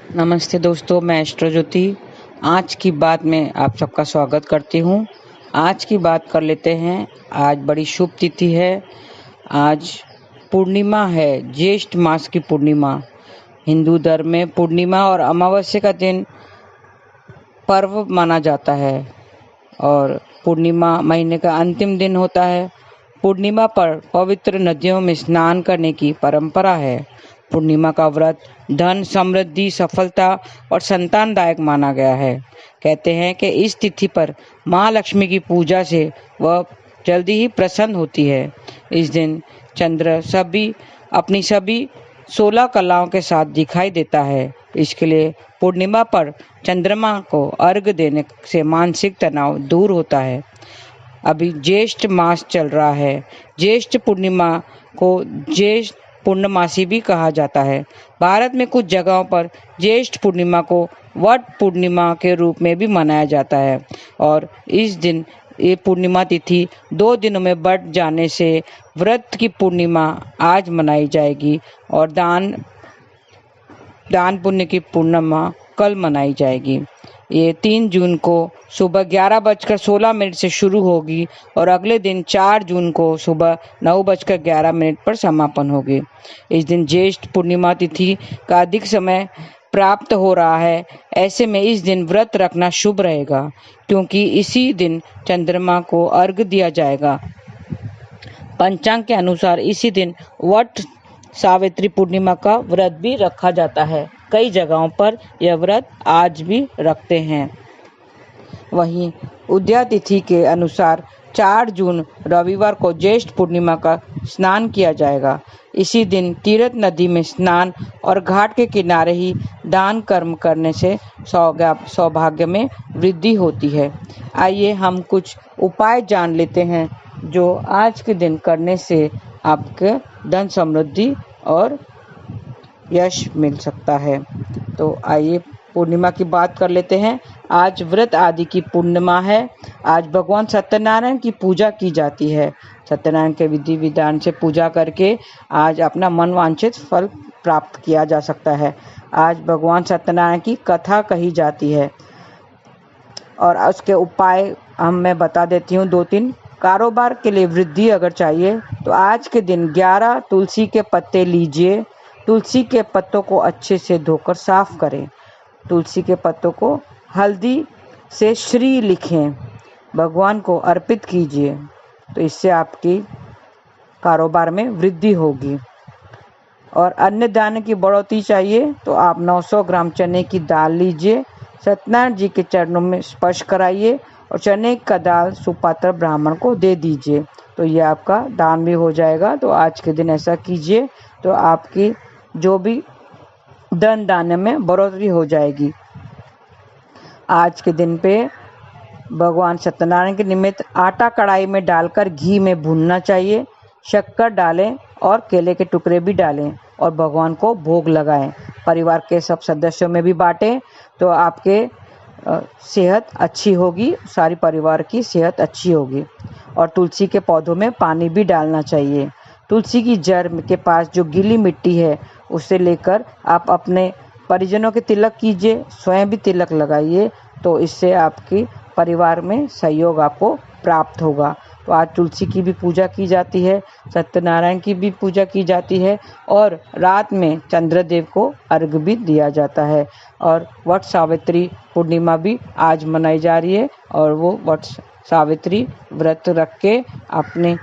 नमस्ते दोस्तों, मैं एस्ट्रो ज्योति। आज की बात में आप सबका स्वागत करती हूँ। आज की बात कर लेते हैं। आज बड़ी शुभ तिथि है। आज पूर्णिमा है, ज्येष्ठ मास की पूर्णिमा। हिंदू धर्म में पूर्णिमा और अमावस्या का दिन पर्व माना जाता है और पूर्णिमा महीने का अंतिम दिन होता है। पूर्णिमा पर पवित्र नदियों में स्नान करने की परंपरा है। पूर्णिमा का व्रत धन, समृद्धि, सफलता और संतानदायक माना गया है। कहते हैं कि इस तिथि पर माँ लक्ष्मी की पूजा से वह जल्दी ही प्रसन्न होती है। इस दिन चंद्र अपनी सभी 16 कलाओं के साथ दिखाई देता है। इसके लिए पूर्णिमा पर चंद्रमा को अर्घ्य देने से मानसिक तनाव दूर होता है। अभी ज्येष्ठ मास चल रहा है। ज्येष्ठ पूर्णिमा को ज्येष्ठ पूर्णमासी भी कहा जाता है। भारत में कुछ जगहों पर ज्येष्ठ पूर्णिमा को वट पूर्णिमा के रूप में भी मनाया जाता है और इस दिन ये पूर्णिमा तिथि 2 दिनों में बढ़ जाने से व्रत की पूर्णिमा आज मनाई जाएगी और दान पुण्य की पूर्णिमा कल मनाई जाएगी। ये 3 जून को सुबह 11:16 से शुरू होगी और अगले दिन 4 जून को सुबह 9:11 पर समापन होगी। इस दिन ज्येष्ठ पूर्णिमा तिथि का अधिक समय प्राप्त हो रहा है। ऐसे में इस दिन व्रत रखना शुभ रहेगा क्योंकि इसी दिन चंद्रमा को अर्घ्य दिया जाएगा। पंचांग के अनुसार इसी दिन वट सावित्री पूर्णिमा का व्रत भी रखा जाता है। कई जगहों पर यह व्रत आज भी रखते हैं। वहीं उदया तिथि के अनुसार 4 जून रविवार को ज्येष्ठ पूर्णिमा का स्नान किया जाएगा। इसी दिन तीर्थ नदी में स्नान और घाट के किनारे ही दान कर्म करने से सौभाग्य में वृद्धि होती है। आइए हम कुछ उपाय जान लेते हैं जो आज के दिन करने से आपके धन, समृद्धि और यश मिल सकता है। तो आइए पूर्णिमा की बात कर लेते हैं। आज व्रत आदि की पूर्णिमा है। आज भगवान सत्यनारायण की पूजा की जाती है। सत्यनारायण के विधि विधान से पूजा करके आज अपना मनवांछित फल प्राप्त किया जा सकता है। आज भगवान सत्यनारायण की कथा कही जाती है और उसके उपाय मैं बता देती हूँ 2-3। कारोबार के लिए वृद्धि अगर चाहिए तो आज के दिन 11 तुलसी के पत्ते लीजिए। तुलसी के पत्तों को अच्छे से धोकर साफ करें। तुलसी के पत्तों को हल्दी से श्री लिखें, भगवान को अर्पित कीजिए, तो इससे आपकी कारोबार में वृद्धि होगी। और अन्य दान की बढ़ोतरी चाहिए तो आप 900 ग्राम चने की दाल लीजिए, सत्यनारायण जी के चरणों में स्पर्श कराइए और चने का दाल सुपात्र ब्राह्मण को दे दीजिए, तो ये आपका दान भी हो जाएगा। तो आज के दिन ऐसा कीजिए तो आपकी जो भी धन दान में बढ़ोतरी हो जाएगी। आज के दिन पे भगवान सत्यनारायण के निमित्त आटा कढ़ाई में डालकर घी में भूनना चाहिए। शक्कर डालें और केले के टुकड़े भी डालें और भगवान को भोग लगाएं। परिवार के सब सदस्यों में भी बांटें तो आपके सेहत अच्छी होगी, सारी परिवार की सेहत अच्छी होगी। और तुलसी के पौधों में पानी भी डालना चाहिए। तुलसी की जड़ के पास जो गीली मिट्टी है उसे लेकर आप अपने परिजनों के तिलक कीजिए, स्वयं भी तिलक लगाइए, तो इससे आपकी परिवार में सहयोग आपको प्राप्त होगा। तो आज तुलसी की भी पूजा की जाती है, सत्यनारायण की भी पूजा की जाती है और रात में चंद्रदेव को अर्घ्य भी दिया जाता है। और वट सावित्री पूर्णिमा भी आज मनाई जा रही है और वो वट सावित्री व्रत रख के अपने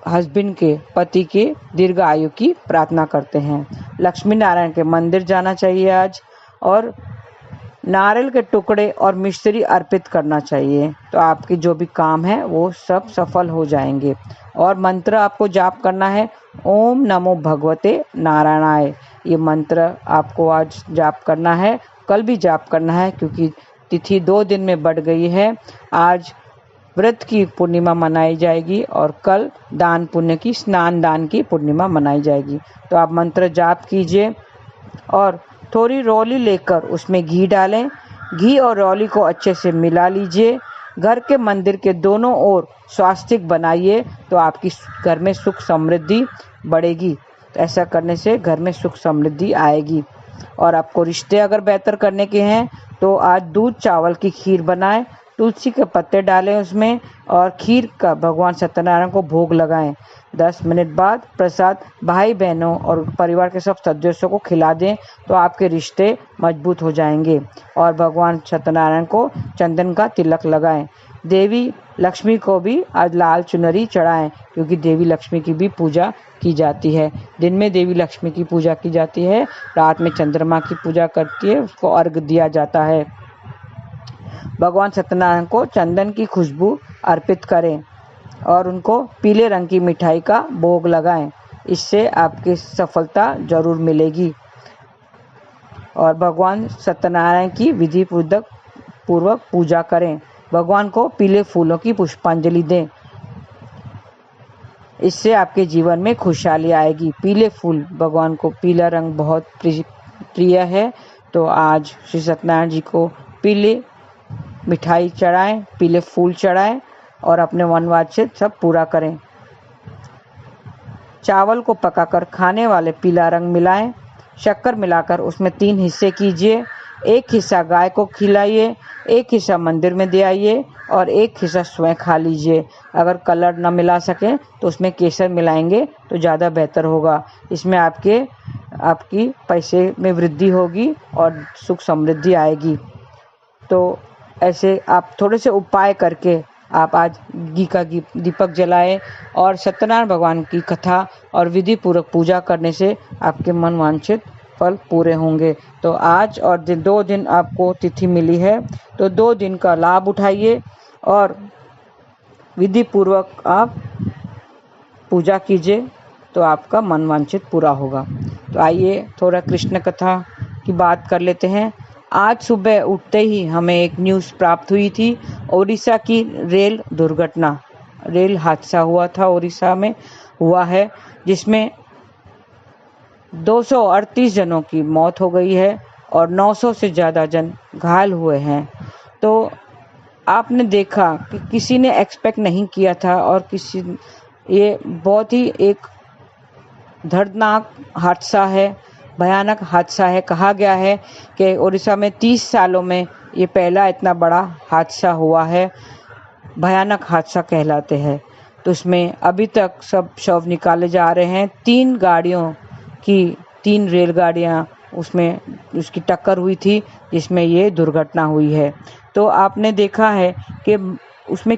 हस्बैंड के, पति के दीर्घ आयु की प्रार्थना करते हैं। लक्ष्मी नारायण के मंदिर जाना चाहिए आज और नारियल के टुकड़े और मिश्री अर्पित करना चाहिए, तो आपके जो भी काम है वो सब सफल हो जाएंगे। और मंत्र आपको जाप करना है, ओम नमो भगवते नारायणाय। ये मंत्र आपको आज जाप करना है, कल भी जाप करना है क्योंकि तिथि 2 दिन में बढ़ गई है। आज व्रत की पूर्णिमा मनाई जाएगी और कल दान पुण्य की, स्नान दान की पूर्णिमा मनाई जाएगी। तो आप मंत्र जाप कीजिए और थोड़ी रौली लेकर उसमें घी डालें। घी और रौली को अच्छे से मिला लीजिए। घर के मंदिर के दोनों ओर स्वास्तिक बनाइए तो आपकी घर में सुख समृद्धि बढ़ेगी। तो ऐसा करने से घर में सुख समृद्धि आएगी। और आपको रिश्ते अगर बेहतर करने के हैं तो आज दूध चावल की खीर बनाएं, तुलसी के पत्ते डालें उसमें और खीर का भगवान सत्यनारायण को भोग लगाएं। 10 मिनट बाद प्रसाद भाई बहनों और परिवार के सब सदस्यों को खिला दें तो आपके रिश्ते मजबूत हो जाएंगे। और भगवान सत्यनारायण को चंदन का तिलक लगाएं। देवी लक्ष्मी को भी आज लाल चुनरी चढ़ाएं, क्योंकि देवी लक्ष्मी की भी पूजा की जाती है। दिन में देवी लक्ष्मी की पूजा की जाती है, रात में चंद्रमा की पूजा करती है, उसको अर्घ दिया जाता है। भगवान सत्यनारायण को चंदन की खुशबू अर्पित करें और उनको पीले रंग की मिठाई का भोग लगाएं। इससे आपकी सफलता जरूर मिलेगी। और भगवान सत्यनारायण की विधि पूर्वक पूजा करें। भगवान को पीले फूलों की पुष्पांजलि दें। इससे आपके जीवन में खुशहाली आएगी। पीले फूल, भगवान को पीला रंग बहुत प्रिय है, तो आज श्री सत्यनारायण जी को पीले मिठाई चढ़ाएं, पीले फूल चढ़ाएं और अपने मनवांछित सब पूरा करें। चावल को पकाकर खाने वाले पीला रंग मिलाएं। शक्कर मिलाकर उसमें 3 हिस्से कीजिए। एक हिस्सा गाय को खिलाइए, एक हिस्सा मंदिर में दे आइए और एक हिस्सा स्वयं खा लीजिए। अगर कलर न मिला सकें तो उसमें केसर मिलाएंगे तो ज़्यादा बेहतर होगा। इसमें आपकी पैसे में वृद्धि होगी और सुख समृद्धि आएगी। तो ऐसे आप थोड़े से उपाय करके आप आज घी का दीपक जलाएं और सत्यनारायण भगवान की कथा और विधि पूर्वक पूजा करने से आपके मन वांछित फल पूरे होंगे। तो आज और 2 दिन आपको तिथि मिली है, तो 2 दिन का लाभ उठाइए और विधि पूर्वक आप पूजा कीजिए तो आपका मन वांछित पूरा होगा। तो आइए थोड़ा कृष्ण कथा की बात कर लेते हैं। आज सुबह उठते ही हमें एक न्यूज़ प्राप्त हुई थी। ओडिशा की रेल हादसा हुआ था, ओडिशा में हुआ है, जिसमें 238 जनों की मौत हो गई है और 900 से ज़्यादा जन घायल हुए हैं। तो आपने देखा कि किसी ने एक्सपेक्ट नहीं किया था और ये बहुत ही एक दर्दनाक हादसा है, भयानक हादसा है। कहा गया है कि ओडिशा में 30 सालों में ये पहला इतना बड़ा हादसा हुआ है। भयानक हादसा कहलाते हैं। तो उसमें अभी तक सब शव निकाले जा रहे हैं। 3 रेलगाड़ियाँ उसमें उसकी टक्कर हुई थी, जिसमें ये दुर्घटना हुई है। तो आपने देखा है कि उसमें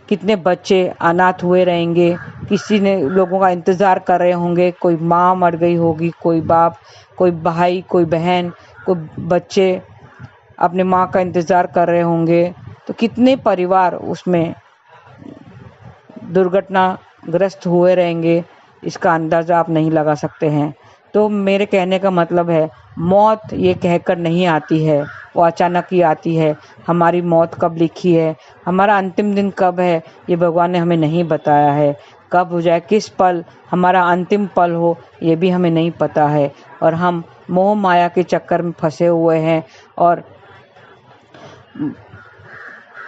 कितने बच्चे अनाथ हुए रहेंगे। किसी ने लोगों का इंतज़ार कर रहे होंगे, कोई माँ मर गई होगी, कोई बाप, कोई भाई, कोई बहन, कोई बच्चे अपने माँ का इंतज़ार कर रहे होंगे। तो कितने परिवार उसमें दुर्घटनाग्रस्त हुए रहेंगे, इसका अंदाज़ा आप नहीं लगा सकते हैं। तो मेरे कहने का मतलब है, मौत ये कहकर नहीं आती है, वो अचानक ही आती है। हमारी मौत कब लिखी है, हमारा अंतिम दिन कब है, ये भगवान ने हमें नहीं बताया है। कब हो जाए, किस पल हमारा अंतिम पल हो, ये भी हमें नहीं पता है। और हम मोह माया के चक्कर में फंसे हुए हैं और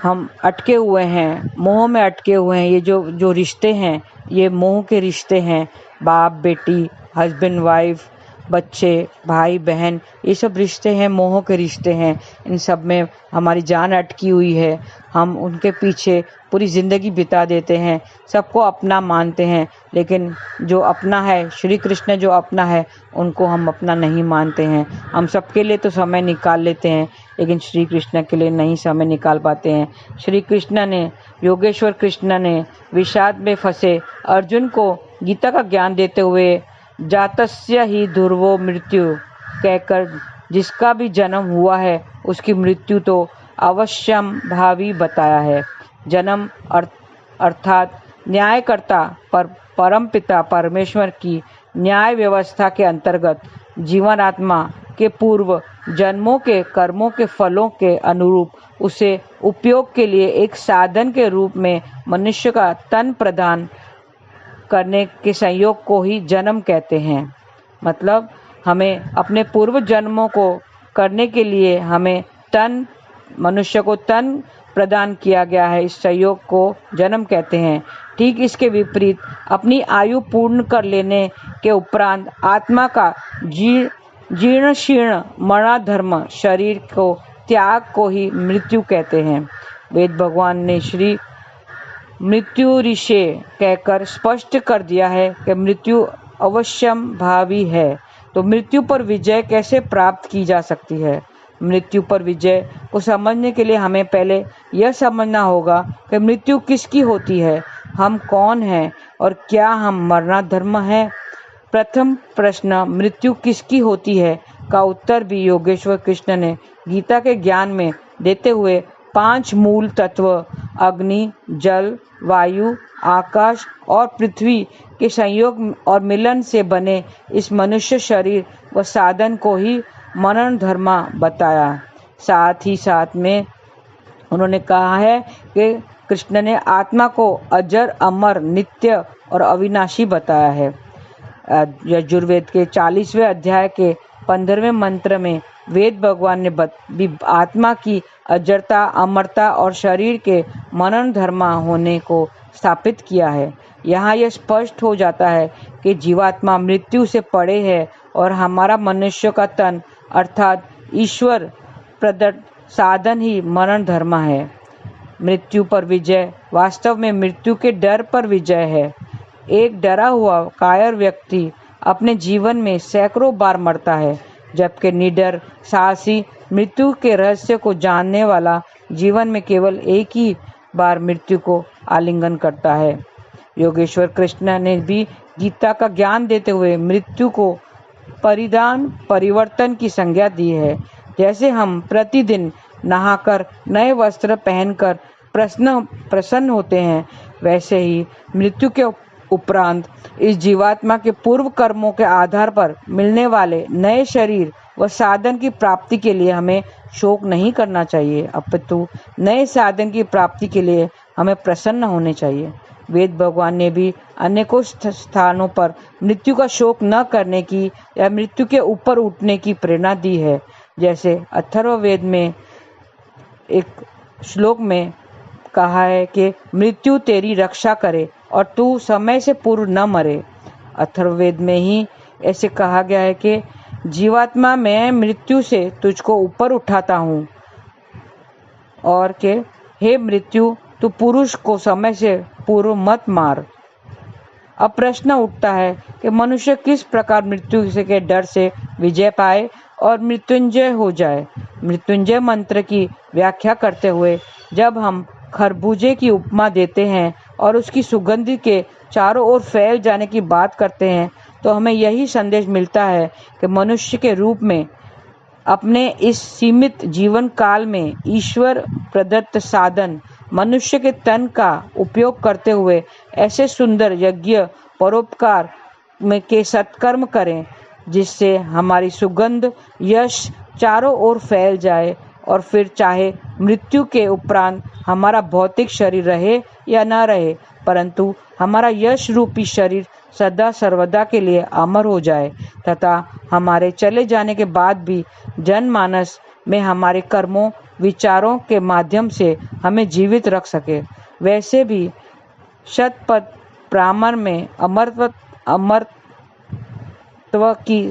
हम अटके हुए हैं, मोह में अटके हुए हैं। ये जो रिश्ते हैं, ये मोह के रिश्ते हैं। बाप बेटी, हस्बैंड वाइफ, बच्चे, भाई बहन, ये सब रिश्ते हैं, मोह के रिश्ते हैं। इन सब में हमारी जान अटकी हुई है। हम उनके पीछे पूरी ज़िंदगी बिता देते हैं, सबको अपना मानते हैं, लेकिन जो अपना है, श्री कृष्ण जो अपना है, उनको हम अपना नहीं मानते हैं। हम सबके लिए तो समय निकाल लेते हैं, लेकिन श्री कृष्ण के लिए नहीं समय निकाल पाते हैं। श्री कृष्ण ने, योगेश्वर कृष्ण ने विषाद में फंसे अर्जुन को गीता का ज्ञान देते हुए जातस्य ही ध्रुवो मृत्यु कहकर, जिसका भी जन्म हुआ है उसकी मृत्यु तो अवश्यम भावी बताया है। जन्म अर्थात न्यायकर्ता परम पिता परमेश्वर की न्याय व्यवस्था के अंतर्गत जीवन आत्मा के पूर्व जन्मों के कर्मों के फलों के अनुरूप उसे उपयोग के लिए एक साधन के रूप में मनुष्य का तन प्रदान करने के संयोग को ही जन्म कहते हैं। मतलब हमें अपने पूर्व जन्मों को करने के लिए हमें मनुष्य को तन प्रदान किया गया है। इस संयोग को जन्म कहते हैं। ठीक इसके विपरीत अपनी आयु पूर्ण कर लेने के उपरांत आत्मा का जीर्ण शीर्ण मरणाधर्म शरीर को त्याग को ही मृत्यु कहते हैं। वेद भगवान ने श्री मृत्यु ऋषे कहकर स्पष्ट कर दिया है कि मृत्यु अवश्यम भावी है। तो मृत्यु पर विजय कैसे प्राप्त की जा सकती है? मृत्यु पर विजय को समझने के लिए हमें पहले यह समझना होगा कि मृत्यु किसकी होती है, हम कौन हैं और क्या हम मरणाधर्म है। प्रथम प्रश्न मृत्यु किसकी होती है का उत्तर भी योगेश्वर कृष्ण ने गीता के ज्ञान में देते हुए 5 मूल तत्व अग्नि, जल, वायु, आकाश और पृथ्वी के संयोग और मिलन से बने इस मनुष्य शरीर व साधन को ही मरण धर्म बताया। साथ ही साथ में उन्होंने कहा है कि कृष्ण ने आत्मा को अजर, अमर, नित्य और अविनाशी बताया है। यजुर्वेद के 40वें अध्याय के 15वें मंत्र में वेद भगवान ने भी आत्मा की अजरता, अमरता और शरीर के मनन धर्म होने को स्थापित किया है। यहाँ यह स्पष्ट हो जाता है कि जीवात्मा मृत्यु से परे है और हमारा मनुष्य का तन अर्थात ईश्वर प्रदत्त साधन ही मरण धर्म है। मृत्यु पर विजय वास्तव में मृत्यु के डर पर विजय है। एक डरा हुआ कायर व्यक्ति अपने जीवन में सैकड़ों बार मरता है, जबकि निडर साहसी मृत्यु के रहस्य को जानने वाला जीवन में केवल एक ही बार मृत्यु को आलिंगन करता है। योगेश्वर कृष्ण ने भी गीता का ज्ञान देते हुए मृत्यु को परिधान परिवर्तन की संज्ञा दी है। जैसे हम प्रतिदिन नहाकर नए वस्त्र पहनकर प्रसन्न होते हैं, वैसे ही मृत्यु के उपरांत इस जीवात्मा के पूर्व कर्मों के आधार पर मिलने वाले नए शरीर व साधन की प्राप्ति के लिए हमें शोक नहीं करना चाहिए, अपितु नए साधन की प्राप्ति के लिए हमें प्रसन्न होने चाहिए। वेद भगवान ने भी अनेकों स्थानों पर मृत्यु का शोक न करने की या मृत्यु के ऊपर उठने की प्रेरणा दी है। जैसे अथर्ववेद में एक श्लोक में कहा है कि मृत्यु तेरी रक्षा करे और तू समय से पूर्व न मरे। अथर्ववेद में ही ऐसे कहा गया है कि जीवात्मा मैं मृत्यु से तुझको ऊपर उठाता हूँ और कि हे मृत्यु तू पुरुष को समय से पूर्व मत मार। अब प्रश्न उठता है कि मनुष्य किस प्रकार मृत्यु से के डर से विजय पाए और मृत्युंजय हो जाए। मृत्युंजय मंत्र की व्याख्या करते हुए जब हम खरबूजे की उपमा देते हैं और उसकी सुगंध के चारों ओर फैल जाने की बात करते हैं, तो हमें यही संदेश मिलता है कि मनुष्य के रूप में अपने इस सीमित जीवन काल में ईश्वर प्रदत्त साधन मनुष्य के तन का उपयोग करते हुए ऐसे सुंदर यज्ञ परोपकार में के सत्कर्म करें जिससे हमारी सुगंध यश चारों ओर फैल जाए और फिर चाहे मृत्यु के उपरांत हमारा भौतिक शरीर रहे या न रहे, परंतु हमारा यश रूपी शरीर सदा सर्वदा के लिए अमर हो जाए तथा हमारे चले जाने के बाद भी जनमानस में हमारे कर्मों विचारों के माध्यम से हमें जीवित रख सके। वैसे भी शतपथ ब्राह्मण में अमरत्व की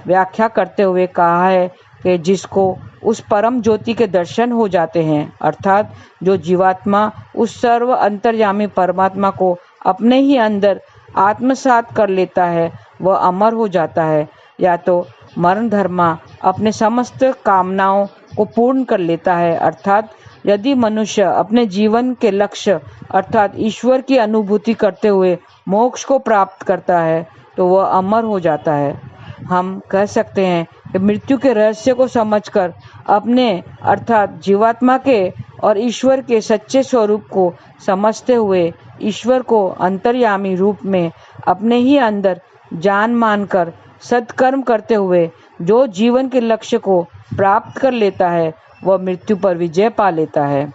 व्याख्या करते हुए कहा है कि जिसको उस परम ज्योति के दर्शन हो जाते हैं, अर्थात जो जीवात्मा उस सर्व अंतर्यामी परमात्मा को अपने ही अंदर आत्मसात कर लेता है, वह अमर हो जाता है। या तो मरण धर्मा अपने समस्त कामनाओं को पूर्ण कर लेता है, अर्थात यदि मनुष्य अपने जीवन के लक्ष्य अर्थात ईश्वर की अनुभूति करते हुए मोक्ष को प्राप्त करता है तो वह अमर हो जाता है। हम कह सकते हैं कि मृत्यु के रहस्य को समझकर अपने अर्थात जीवात्मा के और ईश्वर के सच्चे स्वरूप को समझते हुए ईश्वर को अंतर्यामी रूप में अपने ही अंदर जान मानकर सत्कर्म करते हुए जो जीवन के लक्ष्य को प्राप्त कर लेता है वह मृत्यु पर विजय पा लेता है।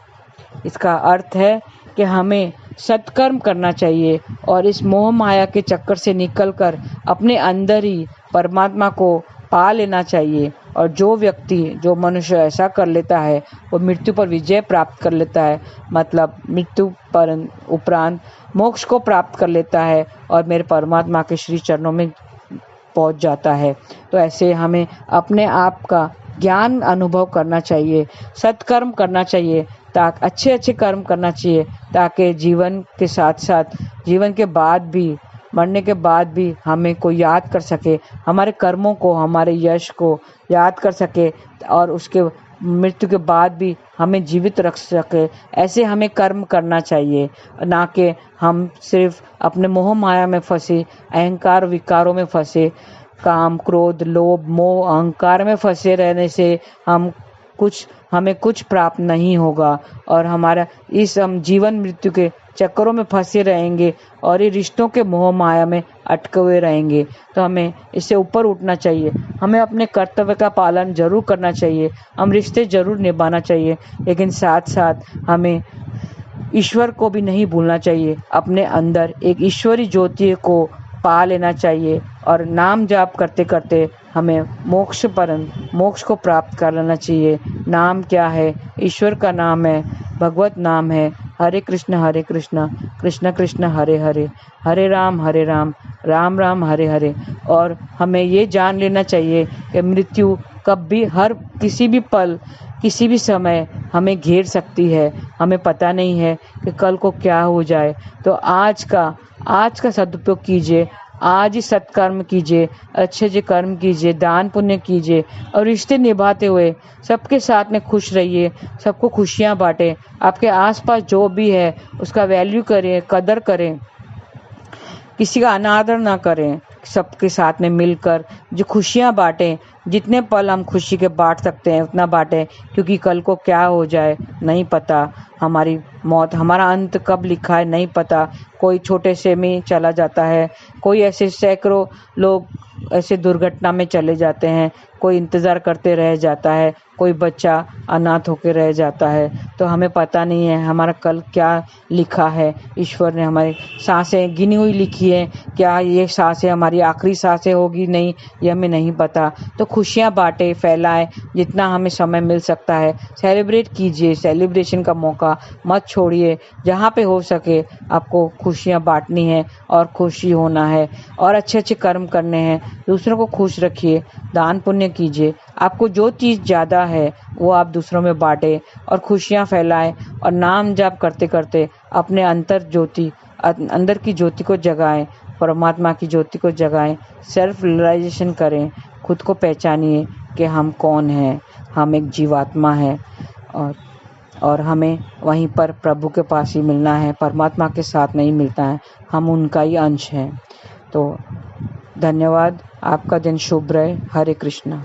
इसका अर्थ है कि हमें सत्कर्म करना चाहिए और इस मोह माया के चक्कर से निकलकर अपने अंदर ही परमात्मा को पा लेना चाहिए। और जो मनुष्य ऐसा कर लेता है वो मृत्यु पर विजय प्राप्त कर लेता है, मतलब मृत्यु पर उपरांत मोक्ष को प्राप्त कर लेता है और मेरे परमात्मा के श्री चरणों में पहुंच जाता है। तो ऐसे हमें अपने आप का ज्ञान अनुभव करना चाहिए, सत्कर्म करना चाहिए, ताकि अच्छे कर्म करना चाहिए, ताकि जीवन के साथ साथ जीवन के बाद भी, मरने के बाद भी हमें कोई याद कर सके, हमारे कर्मों को, हमारे यश को याद कर सके और उसके मृत्यु के बाद भी हमें जीवित रख सके। ऐसे हमें कर्म करना चाहिए, ना कि हम सिर्फ अपने मोह माया में फंसे, अहंकार विकारों में फंसे, काम क्रोध लोभ मोह अहंकार में फंसे रहने से हमें कुछ प्राप्त नहीं होगा और हमारा हम जीवन मृत्यु के चक्करों में फंसे रहेंगे और ये रिश्तों के मोह माया में अटके हुए रहेंगे। तो हमें इससे ऊपर उठना चाहिए, हमें अपने कर्तव्य का पालन जरूर करना चाहिए, हम रिश्ते जरूर निभाना चाहिए, लेकिन साथ साथ हमें ईश्वर को भी नहीं भूलना चाहिए। अपने अंदर एक ईश्वरी ज्योति को पा लेना चाहिए और नाम जाप करते करते हमें मोक्ष को प्राप्त कर लेना चाहिए। नाम क्या है? ईश्वर का नाम है, भगवत नाम है, हरे कृष्ण कृष्ण कृष्ण हरे हरे, हरे राम राम राम हरे हरे। और हमें ये जान लेना चाहिए कि मृत्यु कब भी, हर किसी भी पल, किसी भी समय हमें घेर सकती है। हमें पता नहीं है कि कल को क्या हो जाए। तो आज का सदुपयोग कीजिए, आज ही सत्कर्म कीजिए, अच्छे कर्म कीजिए, दान पुण्य कीजिए और रिश्ते निभाते हुए सबके साथ में खुश रहिए, सबको खुशियाँ बांटें। आपके आसपास जो भी है उसका वैल्यू करें, कदर करें, किसी का अनादर ना करें, सबके साथ में मिलकर जो खुशियाँ बांटें। जितने पल हम खुशी के बांट सकते हैं उतना बांटें, क्योंकि कल को क्या हो जाए नहीं पता। हमारी मौत, हमारा अंत कब लिखा है नहीं पता। कोई छोटे से में चला जाता है, कोई ऐसे सैकड़ों लोग ऐसे दुर्घटना में चले जाते हैं, कोई इंतज़ार करते रह जाता है, कोई बच्चा अनाथ होकर रह जाता है। तो हमें पता नहीं है हमारा कल क्या लिखा है। ईश्वर ने हमारी सांसें गिनी हुई लिखी है, क्या ये सांसें हमारी आखिरी सांसें होगी नहीं, ये हमें नहीं पता। तो खुशियाँ बांटे, फैलाएं, जितना हमें समय मिल सकता है सेलिब्रेट कीजिए, सेलिब्रेशन का मौका मत छोड़िए। जहाँ पे हो सके आपको खुशियाँ बांटनी है और खुशी होना है और अच्छे कर्म करने हैं, दूसरों को खुश रखिए, दान पुण्य कीजिए। आपको जो चीज़ ज़्यादा है वो आप दूसरों में बांटें और खुशियाँ फैलाएं और नाम जाप करते करते अपने अंदर की ज्योति को जगाएं, परमात्मा की ज्योति को जगाएं, सेल्फ रियलाइजेशन करें, खुद को पहचानिए कि हम कौन हैं। हम एक जीवात्मा है और हमें वहीं पर प्रभु के पास ही मिलना है, परमात्मा के साथ नहीं मिलता है, हम उनका ही अंश हैं। तो धन्यवाद, आपका दिन शुभ रहे। हरे कृष्णा।